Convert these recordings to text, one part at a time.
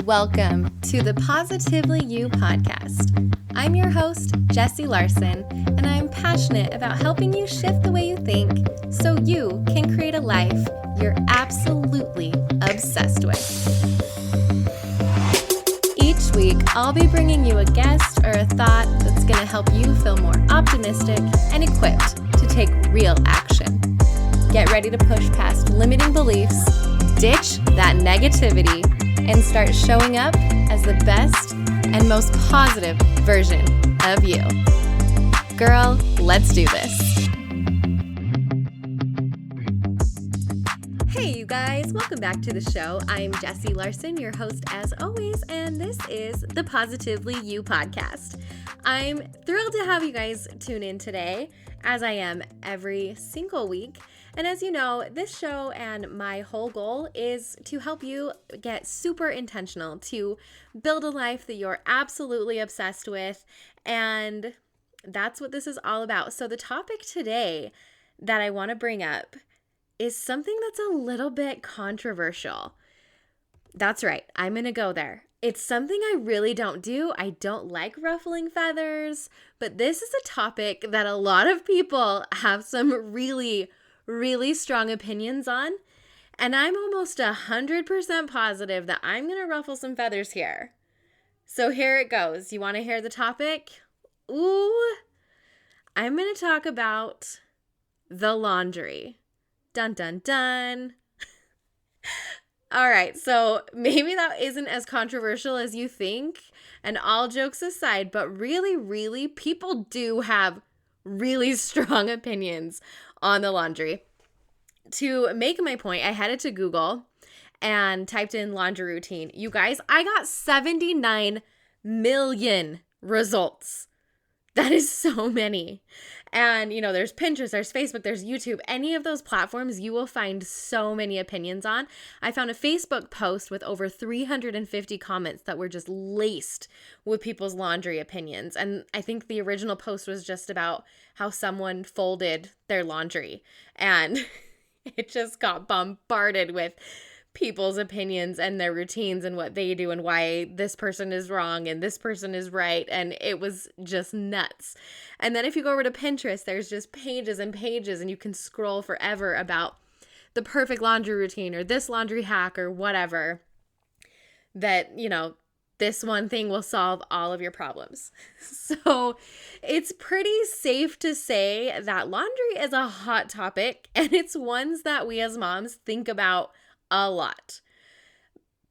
Welcome to the Positively You podcast. I'm your host, Jessie Larson, and I'm passionate about helping you shift the way you think so you can create a life you're absolutely obsessed with. Each week, I'll be bringing you a guest or a thought that's going to help you feel more optimistic and equipped to take real action. Get ready to push past limiting beliefs, ditch that negativity, and start showing up as the best and most positive version of you. Girl, let's do this. Hey, you guys, welcome back to the show. I'm Jessie Larson, your host as always, and this is the Positively You podcast. I'm thrilled to have you guys tune in today, as I am every single week. And as you know, this show and my whole goal is to help you get super intentional, to build a life that you're absolutely obsessed with. And that's what this is all about. So the topic today that I want to bring up is something that's a little bit controversial. That's right. I'm going to go there. It's something I really don't do. I don't like ruffling feathers, but this is a topic that a lot of people have some really strong opinions on. And I'm almost 100% positive that I'm going to ruffle some feathers here. So here it goes. You want to hear the topic? Ooh, I'm going to talk about the laundry. Dun, dun, dun. All right, so maybe that isn't as controversial as you think, and all jokes aside, but really, people do have really strong opinions on the laundry. To make my point, I headed to Google and typed in laundry routine. You guys, I got 79 million results. That is so many. And, you know, there's Pinterest, there's Facebook, there's YouTube. Any of those platforms, you will find so many opinions on. I found a Facebook post with over 350 comments that were just laced with people's laundry opinions. And I think the original post was just about how someone folded their laundry. And it just got bombarded with people's opinions and their routines and what they do and why this person is wrong and this person is right. And it was just nuts. And then if you go over to Pinterest, there's just pages and pages, and you can scroll forever about the perfect laundry routine or this laundry hack or whatever that, you know, this one thing will solve all of your problems. So it's pretty safe to say that laundry is a hot topic, and it's ones that we as moms think about a lot.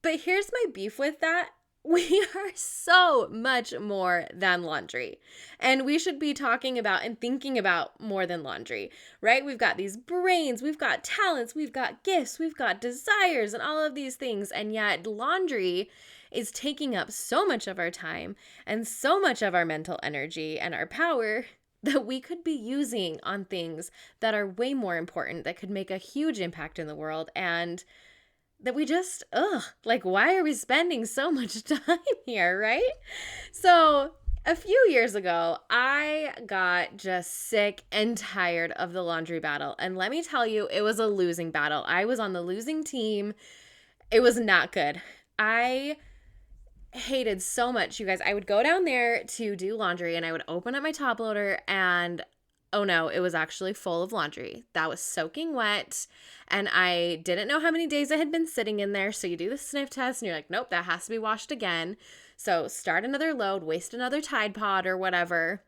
But here's my beef with that. We are so much more than laundry, and we should be talking about and thinking about more than laundry, right? We've got these brains, we've got talents, we've got gifts, we've got desires, and all of these things, and yet laundry is taking up so much of our time and so much of our mental energy and our power that we could be using on things that are way more important, that could make a huge impact in the world, and that we just, why are we spending so much time here, right? So a few years ago, I got just sick and tired of the laundry battle. And let me tell you, it was a losing battle. I was on the losing team. It was not good. I hated so much, you guys. I would go down there to do laundry and I would open up my top loader and oh no, it was actually full of laundry that was soaking wet, and I didn't know how many days it had been sitting in there. So you do the sniff test and you're like, nope, that has to be washed again. So start another load, waste another Tide Pod or whatever,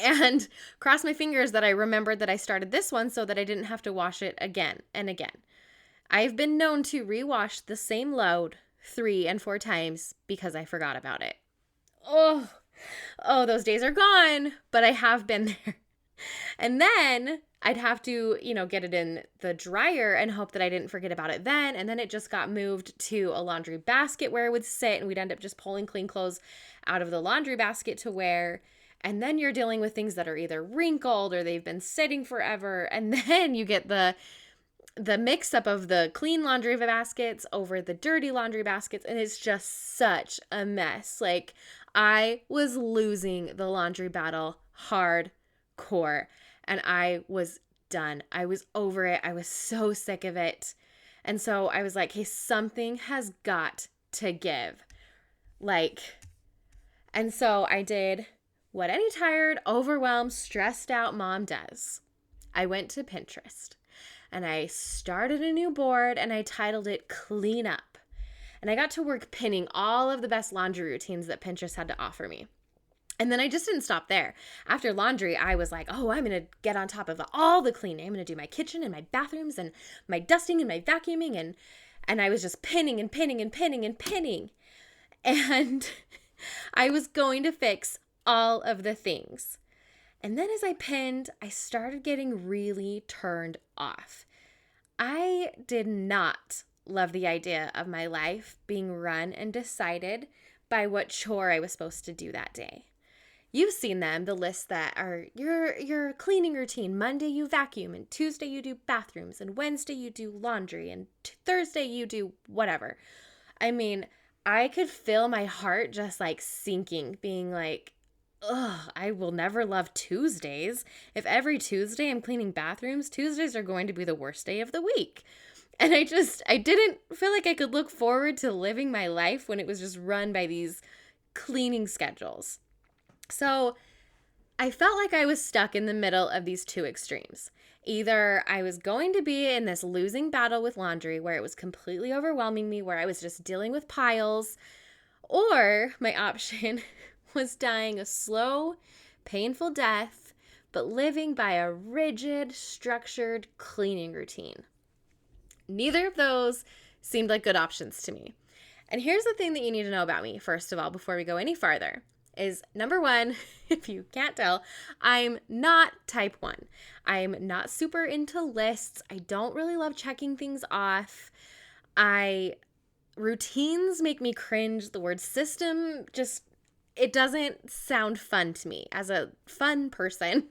and cross my fingers that I remembered that I started this one so that I didn't have to wash it again and again. I've been known to rewash the same load 3 and 4 times because I forgot about it. Oh, those days are gone, but I have been there. And then I'd have to, get it in the dryer and hope that I didn't forget about it then. And then it just got moved to a laundry basket where it would sit, and we'd end up just pulling clean clothes out of the laundry basket to wear. And then you're dealing with things that are either wrinkled or they've been sitting forever. And then you get the mix up of the clean laundry baskets over the dirty laundry baskets. And it's just such a mess. Like, I was losing the laundry battle hardcore, and I was done. I was over it. I was so sick of it. And so I was like, hey, something has got to give. And so I did what any tired, overwhelmed, stressed out mom does. I went to Pinterest and I started a new board and I titled it Clean Up. And I got to work pinning all of the best laundry routines that Pinterest had to offer me. And then I just didn't stop there. After laundry, I was like, oh, I'm going to get on top of all the cleaning. I'm going to do my kitchen and my bathrooms and my dusting and my vacuuming. And I was just pinning and pinning and pinning and pinning. And I was going to fix all of the things. And then as I pinned, I started getting really turned off. I did not love the idea of my life being run and decided by what chore I was supposed to do that day. You've seen them, the lists that are your cleaning routine. Monday you vacuum, and Tuesday you do bathrooms, and Wednesday you do laundry, and Thursday you do whatever. I mean, I could feel my heart just like sinking, being like, ugh, I will never love Tuesdays. If every Tuesday I'm cleaning bathrooms, Tuesdays are going to be the worst day of the week. And I didn't feel like I could look forward to living my life when it was just run by these cleaning schedules. So I felt like I was stuck in the middle of these two extremes. Either I was going to be in this losing battle with laundry where it was completely overwhelming me, where I was just dealing with piles, or my option was dying a slow, painful death, but living by a rigid, structured cleaning routine. Neither of those seemed like good options to me. And here's the thing that you need to know about me, first of all, before we go any farther, is number one, if you can't tell, I'm not type 1. I'm not super into lists. I don't really love checking things off. Routines make me cringe. The word system it doesn't sound fun to me. As a fun person,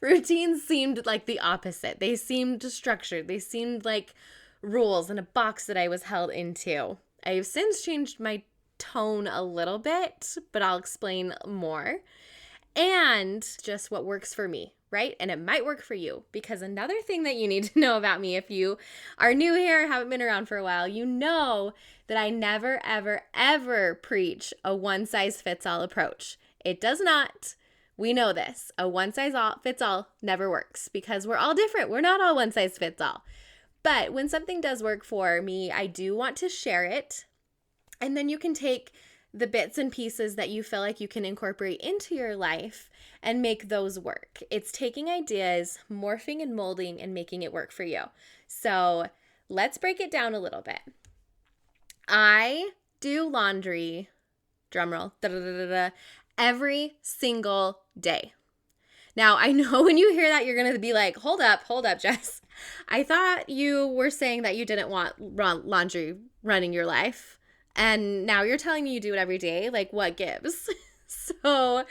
routines seemed like the opposite. They seemed structured. They seemed like rules in a box that I was held into. I've since changed my tone a little bit, but I'll explain more. And just what works for me, right? And it might work for you, because another thing that you need to know about me, if you are new here, haven't been around for a while, you know that I never, ever, ever preach a one-size-fits-all approach. It does not. We know this. A one-size-fits-all never works, because we're all different. We're not all one-size-fits-all. But when something does work for me, I do want to share it. And then you can take the bits and pieces that you feel like you can incorporate into your life and make those work. It's taking ideas, morphing and molding, and making it work for you. So let's break it down a little bit. I do laundry, drumroll, every single day. Now, I know when you hear that, you're going to be like, hold up, Jess. I thought you were saying that you didn't want laundry running your life. And now you're telling me you do it every day? Like, what gives? So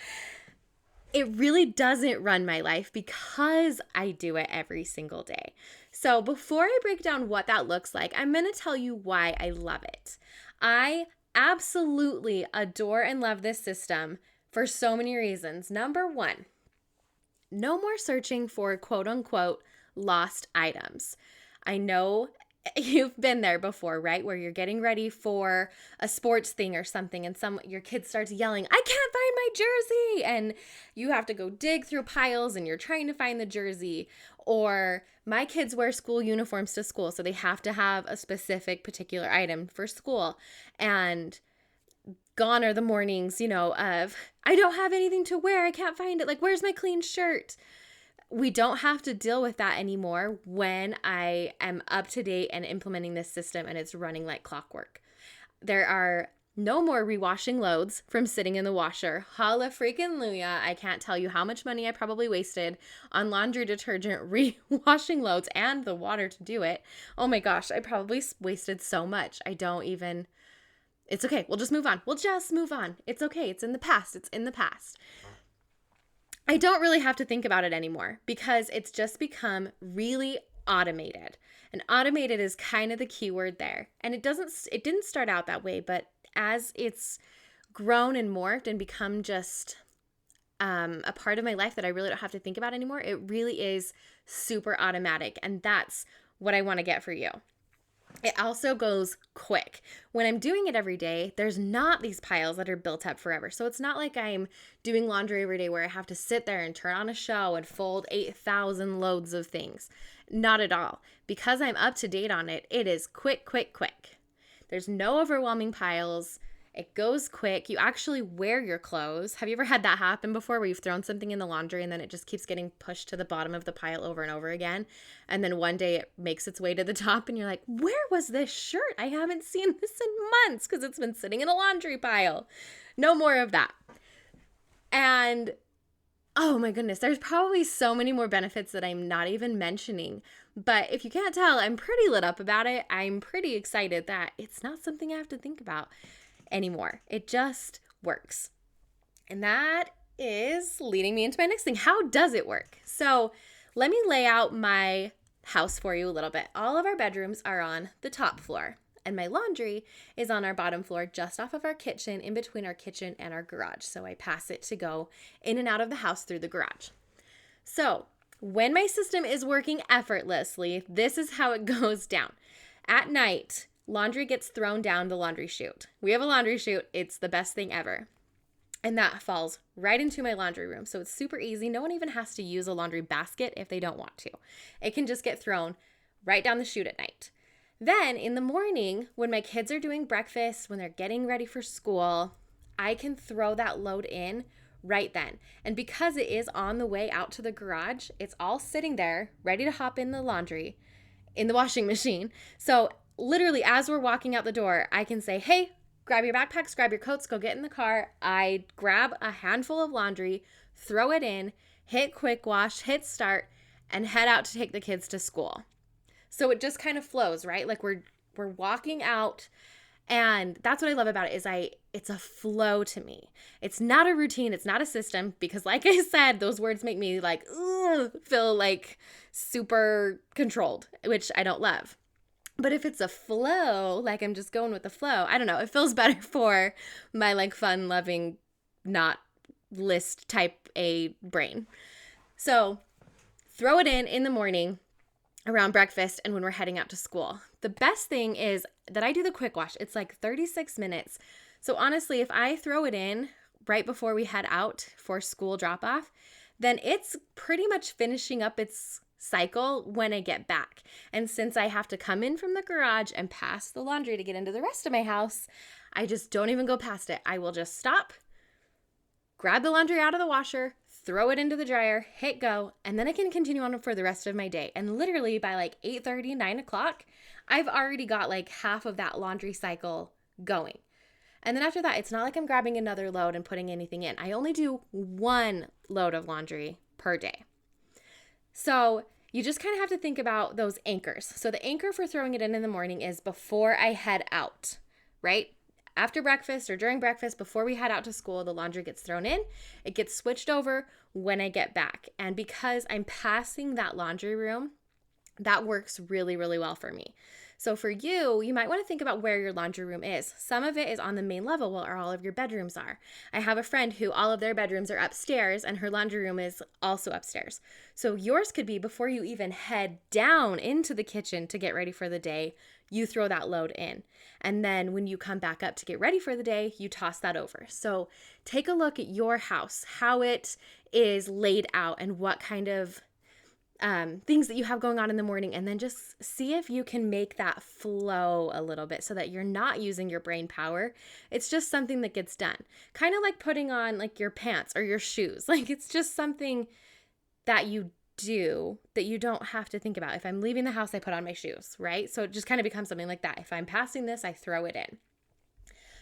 it really doesn't run my life because I do it every single day. So before I break down what that looks like, I'm going to tell you why I love it. I absolutely adore and love this system for so many reasons. Number one, no more searching for quote unquote lost items. I know you've been there before, right? Where you're getting ready for a sports thing or something and your kid starts yelling, I can't find my jersey. And you have to go dig through piles and you're trying to find the jersey. Or my kids wear school uniforms to school, so they have to have a specific particular item for school. And gone are the mornings, of I don't have anything to wear. I can't find it. Like, where's my clean shirt? We don't have to deal with that anymore when I am up to date and implementing this system and it's running like clockwork. There are no more rewashing loads from sitting in the washer. Holla freaking Luya. I can't tell you how much money I probably wasted on laundry detergent rewashing loads and the water to do it. Oh my gosh, I probably wasted so much. It's okay. We'll just move on. It's okay. It's in the past. I don't really have to think about it anymore because it's just become really automated. And automated is kind of the key word there. And it didn't start out that way, but as it's grown and morphed and become just a part of my life that I really don't have to think about anymore, it really is super automatic. And that's what I want to get for you. It also goes quick. When I'm doing it every day, there's not these piles that are built up forever. So it's not like I'm doing laundry every day where I have to sit there and turn on a show and fold 8,000 loads of things. Not at all. Because I'm up to date on it, it is quick, quick, quick. There's no overwhelming piles. It goes quick. You actually wear your clothes. Have you ever had that happen before where you've thrown something in the laundry and then it just keeps getting pushed to the bottom of the pile over and over again? And then one day it makes its way to the top and you're like, where was this shirt? I haven't seen this in months because it's been sitting in a laundry pile. No more of that. And oh my goodness, there's probably so many more benefits that I'm not even mentioning. But if you can't tell, I'm pretty lit up about it. I'm pretty excited that it's not something I have to think about anymore. It just works. And that is leading me into my next thing. How does it work? So let me lay out my house for you a little bit. All of our bedrooms are on the top floor, and my laundry is on our bottom floor, just off of our kitchen, in between our kitchen and our garage. So I pass it to go in and out of the house through the garage. So when my system is working effortlessly, this is how it goes down. At night, laundry gets thrown down the laundry chute. We have a laundry chute. It's the best thing ever. And that falls right into my laundry room. So it's super easy. No one even has to use a laundry basket if they don't want to. It can just get thrown right down the chute at night. Then in the morning, when my kids are doing breakfast, when they're getting ready for school, I can throw that load in right then. And because it is on the way out to the garage, it's all sitting there ready to hop in the laundry, in the washing machine. So literally, as we're walking out the door, I can say, hey, grab your backpacks, grab your coats, go get in the car. I grab a handful of laundry, throw it in, hit quick wash, hit start, and head out to take the kids to school. So it just kind of flows, right? Like we're walking out, and that's what I love about it is it's a flow to me. It's not a routine, it's not a system, because like I said, those words make me like feel like super controlled, which I don't love. But if it's a flow, like I'm just going with the flow, I don't know, it feels better for my like fun loving, not list type A brain. So throw it in the morning around breakfast and when we're heading out to school. The best thing is that I do the quick wash. It's like 36 minutes. So honestly, if I throw it in right before we head out for school drop off, then it's pretty much finishing up its cycle when I get back. And since I have to come in from the garage and pass the laundry to get into the rest of my house, I just don't even go past it. I will just stop, grab the laundry out of the washer, throw it into the dryer, hit go, and then I can continue on for the rest of my day. And literally by like 8:30, 9 o'clock, I've already got like half of that laundry cycle going. And then after that, it's not like I'm grabbing another load and putting anything in. I only do one load of laundry per day. So you just kind of have to think about those anchors. So the anchor for throwing it in the morning is before I head out, right? After breakfast or during breakfast, before we head out to school, the laundry gets thrown in. It gets switched over when I get back. And because I'm passing that laundry room, that works really, really well for me. So for you, you might want to think about where your laundry room is. Some of it is on the main level where all of your bedrooms are. I have a friend who all of their bedrooms are upstairs and her laundry room is also upstairs. So yours could be before you even head down into the kitchen to get ready for the day, you throw that load in. And then when you come back up to get ready for the day, you toss that over. So take a look at your house, how it is laid out and what kind of things that you have going on in the morning, and then just see if you can make that flow a little bit so that you're not using your brain power. It's just something that gets done. Kind of like putting on like your pants or your shoes. Like it's just something that you do that you don't have to think about. If I'm leaving the house, I put on my shoes, right? So it just kind of becomes something like that. If I'm passing this, I throw it in.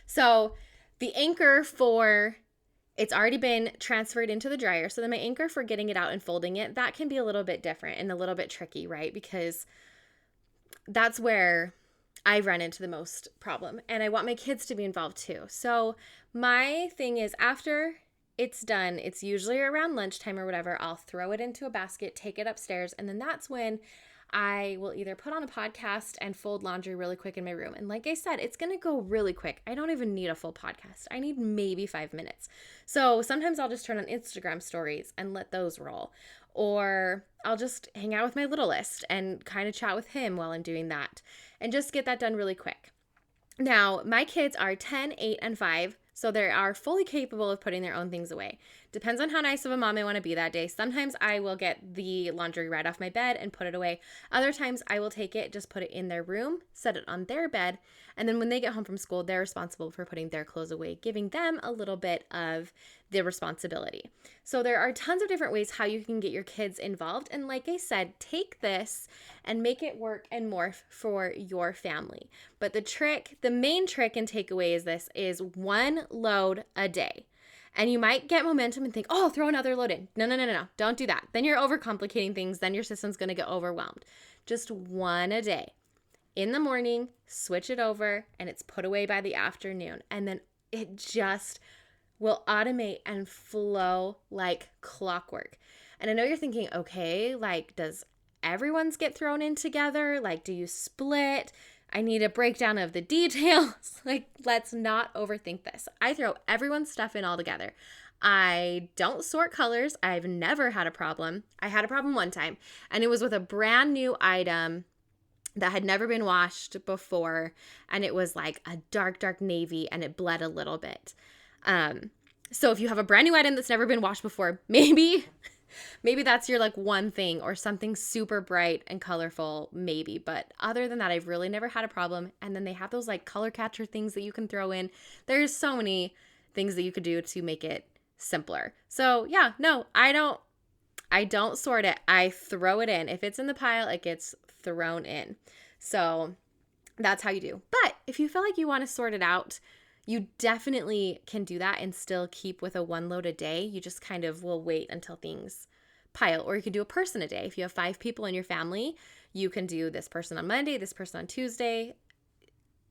So the anchor for it's already been transferred into the dryer. So then my anchor for getting it out and folding it, that can be a little bit different and a little bit tricky, right? Because that's where I run into the most problem. And I want my kids to be involved too. So my thing is after it's done, it's usually around lunchtime or whatever, I'll throw it into a basket, take it upstairs. And then that's when I will either put on a podcast and fold laundry really quick in my room. And like I said, it's going to go really quick. I don't even need a full podcast. I need maybe 5 minutes. So sometimes I'll just turn on Instagram stories and let those roll. or I'll just hang out with my littlest and kind of chat with him while I'm doing that and just get that done really quick. Now, my kids are 10, 8, and 5, so they are fully capable of putting their own things away. Depends on how nice of a mom I want to be that day. Sometimes I will get the laundry right off my bed and put it away. Other times I will take it, just put it in their room, set it on their bed, and then when they get home from school, they're responsible for putting their clothes away, giving them a little bit of the responsibility. So there are tons of different ways how you can get your kids involved. And like I said, take this and make it work and morph for your family. But the main trick and takeaway is one load a day. And you might get momentum and think, oh, throw another load in. No. Don't do that. Then you're overcomplicating things. Then your system's going to get overwhelmed. Just one a day. In the morning, switch it over, and it's put away by the afternoon. And then it just will automate and flow like clockwork. And I know you're thinking, okay, like, does everyone's get thrown in together? Like, do you split? I need a breakdown of the details. Like, let's not overthink this. I throw everyone's stuff in all together. I don't sort colors. I've never had a problem. I had a problem one time, and it was with a brand new item that had never been washed before, and it was like a dark navy, and it bled a little bit. So if you have a brand new item that's never been washed before, maybe that's your like one thing, or something super bright and colorful, maybe. But other than that, I've really never had a problem. And then they have those like color catcher things that you can throw in. There's so many things that you could do to make it simpler. So yeah, no, I don't sort it. I throw it in. If it's in the pile, it gets thrown in. So that's how you do. But if you feel like you want to sort it out, you definitely can do that and still keep with a one load a day. You just kind of will wait until things pile. Or you could do a person a day. If you have 5 people in your family, you can do this person on Monday, this person on Tuesday,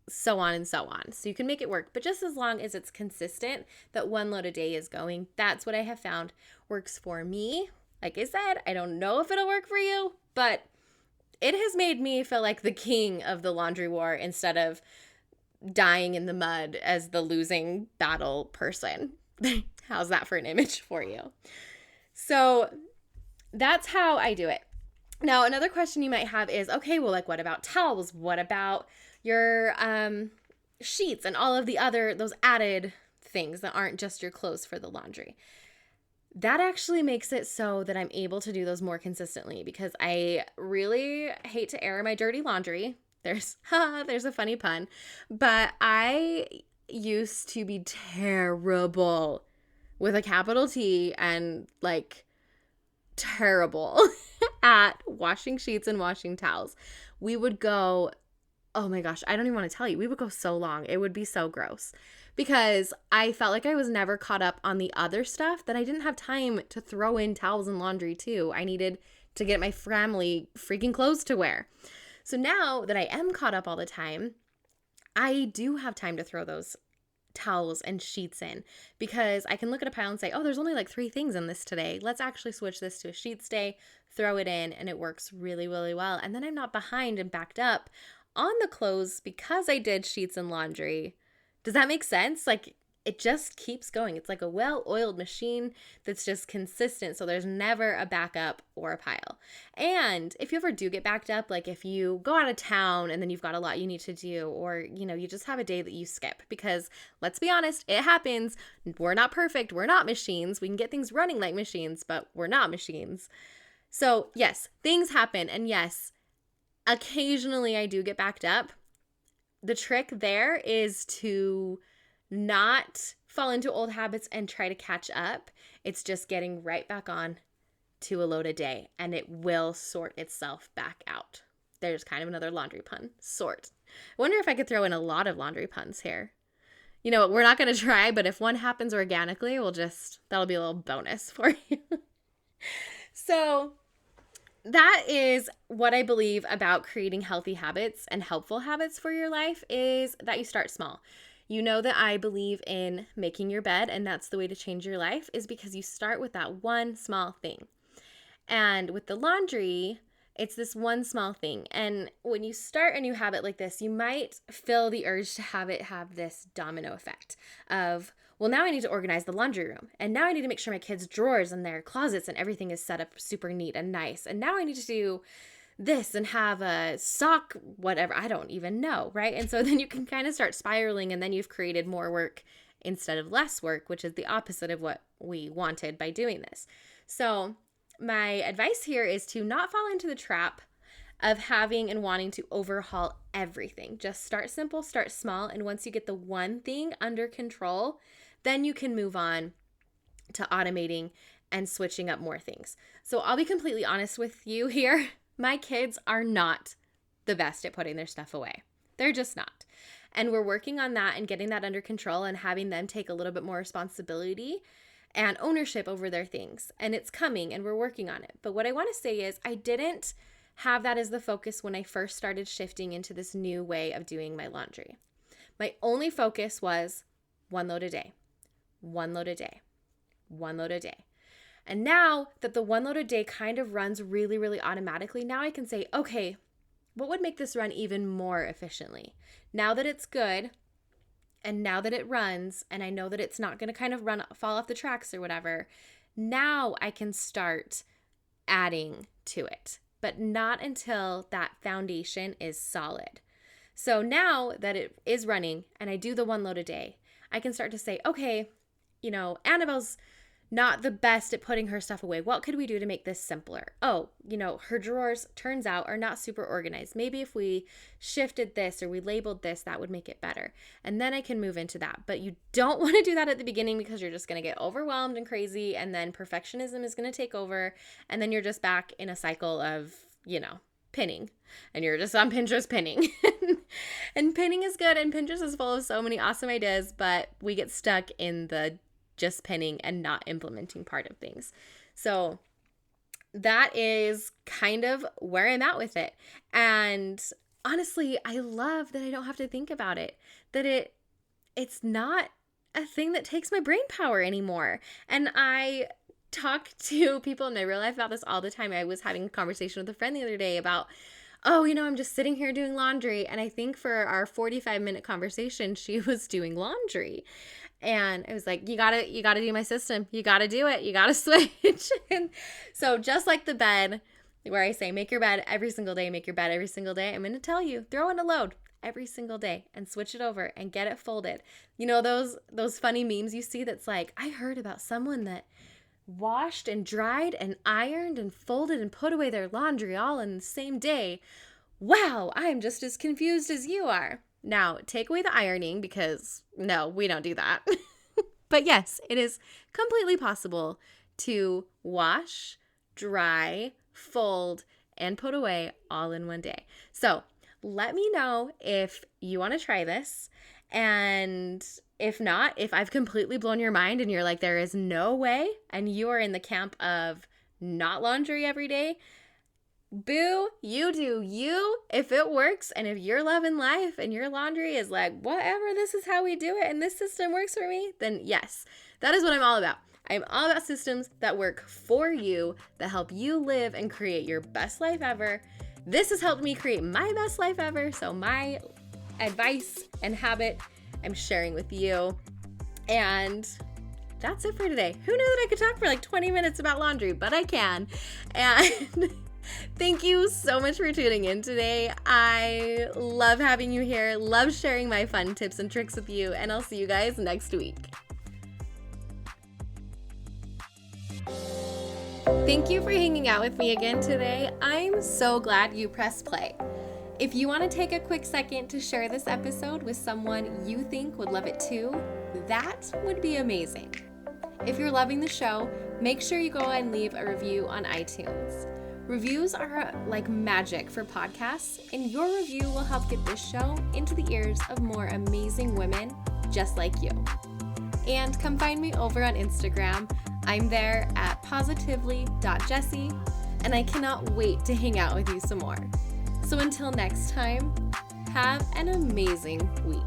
so on and so on. So you can make it work. But just as long as it's consistent, that one load a day is going, that's what I have found works for me. Like I said, I don't know if it'll work for you, but it has made me feel like the king of the laundry war instead of dying in the mud as the losing battle person. How's that for an image for you? So that's how I do it. Now, another question you might have is, okay, well, like, what about towels? What about your sheets and all of the other, those added things that aren't just your clothes for the laundry? That actually makes it so that I'm able to do those more consistently, because I really hate to air my dirty laundry. There's a funny pun, but I used to be terrible with a capital T and like terrible at washing sheets and washing towels. We would go, oh my gosh, I don't even want to tell you. We would go so long. It would be so gross because I felt like I was never caught up on the other stuff, that I didn't have time to throw in towels and laundry too. I needed to get my family freaking clothes to wear. So now that I am caught up all the time, I do have time to throw those towels and sheets in, because I can look at a pile and say, oh, there's only like 3 things in this today. Let's actually switch this to a sheets day, throw it in, and it works really, really well. And then I'm not behind and backed up on the clothes because I did sheets and laundry. Does that make sense? Like, it just keeps going. It's like a well-oiled machine that's just consistent, so there's never a backup or a pile. And if you ever do get backed up, like if you go out of town and then you've got a lot you need to do, or, you know, you just have a day that you skip, because let's be honest, it happens. We're not perfect. We're not machines. We can get things running like machines, but we're not machines. So yes, things happen. And yes, occasionally I do get backed up. The trick there is to not fall into old habits and try to catch up. It's just getting right back on to a load a day, and it will sort itself back out. There's kind of another laundry pun, sort. I wonder if I could throw in a lot of laundry puns here. You know, we're not going to try, but if one happens organically, that'll be a little bonus for you. So that is what I believe about creating healthy habits and helpful habits for your life, is that you start small. You know that I believe in making your bed, and that's the way to change your life, is because you start with that one small thing. And with the laundry, it's this one small thing. And when you start a new habit like this, you might feel the urge to have it have this domino effect of, well, now I need to organize the laundry room. And now I need to make sure my kids' drawers and their closets and everything is set up super neat and nice. And now I need to do this and have a sock, whatever. I don't even know, right? And so then you can kind of start spiraling, and then you've created more work instead of less work, which is the opposite of what we wanted by doing this. So my advice here is to not fall into the trap of having and wanting to overhaul everything. Just start simple, start small, and once you get the one thing under control, then you can move on to automating and switching up more things. So I'll be completely honest with you here. My kids are not the best at putting their stuff away. They're just not. And we're working on that and getting that under control and having them take a little bit more responsibility and ownership over their things. And it's coming, and we're working on it. But what I want to say is I didn't have that as the focus when I first started shifting into this new way of doing my laundry. My only focus was one load a day, one load a day, one load a day. And now that the one load a day kind of runs really, really automatically, now I can say, okay, what would make this run even more efficiently? Now that it's good, and now that it runs, and I know that it's not going to kind of fall off the tracks or whatever, now I can start adding to it, but not until that foundation is solid. So now that it is running and I do the one load a day, I can start to say, okay, Annabelle's not the best at putting her stuff away. What could we do to make this simpler? Oh, her drawers, turns out, are not super organized. Maybe if we shifted this or we labeled this, that would make it better. And then I can move into that. But you don't want to do that at the beginning, because you're just going to get overwhelmed and crazy, and then perfectionism is going to take over, and then you're just back in a cycle of, pinning. And you're just on Pinterest pinning. And pinning is good, and Pinterest is full of so many awesome ideas, but we get stuck in the just pinning and not implementing part of things. So that is kind of where I'm at with it. And honestly, I love that I don't have to think about it, that it's not a thing that takes my brain power anymore. And I talk to people in my real life about this all the time. I was having a conversation with a friend the other day about, I'm just sitting here doing laundry. And I think for our 45-minute conversation, she was doing laundry. And I was like, you gotta do my system. You gotta do it. You gotta switch. And so just like the bed, where I say, make your bed every single day, make your bed every single day, I'm going to tell you, throw in a load every single day and switch it over and get it folded. Those funny memes you see that's like, I heard about someone that washed and dried and ironed and folded and put away their laundry all in the same day. Wow, I'm just as confused as you are. Now, take away the ironing, because no, we don't do that. But yes, it is completely possible to wash, dry, fold, and put away all in one day. So let me know if you want to try this. And if not, if I've completely blown your mind and you're like, there is no way, and you are in the camp of not laundry every day, boo, you do you. If it works, and if you're loving life and your laundry is like, whatever, this is how we do it and this system works for me, then yes, that is what I'm all about. I'm all about systems that work for you, that help you live and create your best life ever. This has helped me create my best life ever, so my advice and habit I'm sharing with you. And that's it for today. Who knew that I could talk for like 20 minutes about laundry, but I can. And thank you so much for tuning in today. I love having you here, love sharing my fun tips and tricks with you, and I'll see you guys next week. Thank you for hanging out with me again today. I'm so glad you pressed play. If you want to take a quick second to share this episode with someone you think would love it too, that would be amazing. If you're loving the show, make sure you go and leave a review on iTunes. Reviews are like magic for podcasts, and your review will help get this show into the ears of more amazing women just like you. And come find me over on Instagram. I'm there at positively.jessie, and I cannot wait to hang out with you some more. So until next time, have an amazing week.